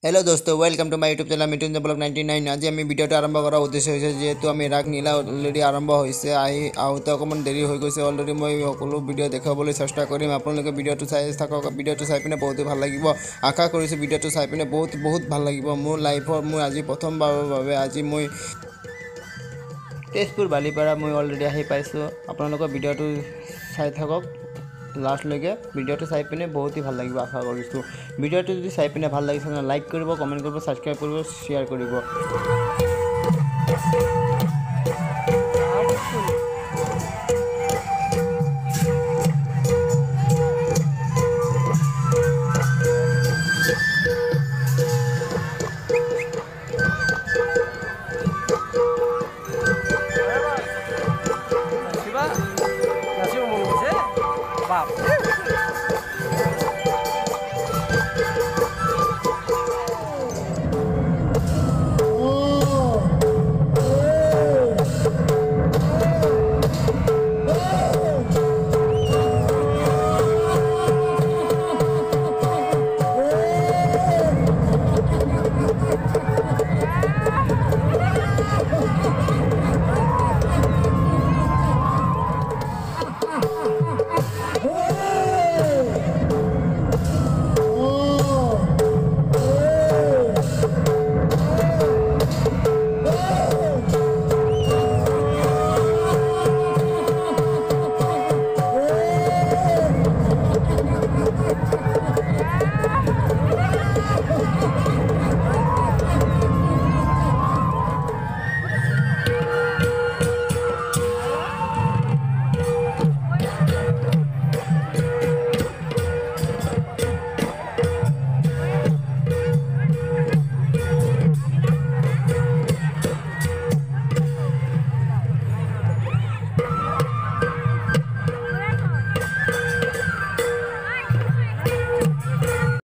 Hello दोस्तों welcome to my YouTube channel Mithun blog 99। আজি আমি ভিডিওটো আৰম্ভ কৰাৰ উদ্দেশ্য হৈছে যেহেতু আমি ৰাগ নীলা অলৰেডি আৰম্ভ হৈছে আহোঁতে অকণমান দেৰি হৈ গৈছে। অলৰেডি মই সকলো ভিডিঅ' দেখাবলৈ চেষ্টা কৰিম। আপোনালোকে ভিডিঅ'টো চাই থাকক। ভিডিঅ'টো চাই পিনে বহুত ভাল লাগিব। আশা কৰিছোঁ ভিডিঅ'টো চাই পিনে বহুত ভাল লাগিব। মোৰ লাইফৰ মই আজি প্ৰথমবাৰৰ বাবে আজি মই তেজপুৰ বালিপাৰা মই অলৰেডি আহি পাইছোঁ। আপোনালোকৰ ভিডিঅ'টো চাই থাকক লাষ্টলৈকে। ভিডিঅ'টো চাই পিনে বহুতেই ভাল লাগিব আশা কৰিছোঁ। ভিডিঅ'টো যদি চাই পিনে ভাল লাগিছে লাইক কৰিব, কমেণ্ট কৰিব, ছাবস্ক্ৰাইব কৰিব, শ্বেয়াৰ কৰিব।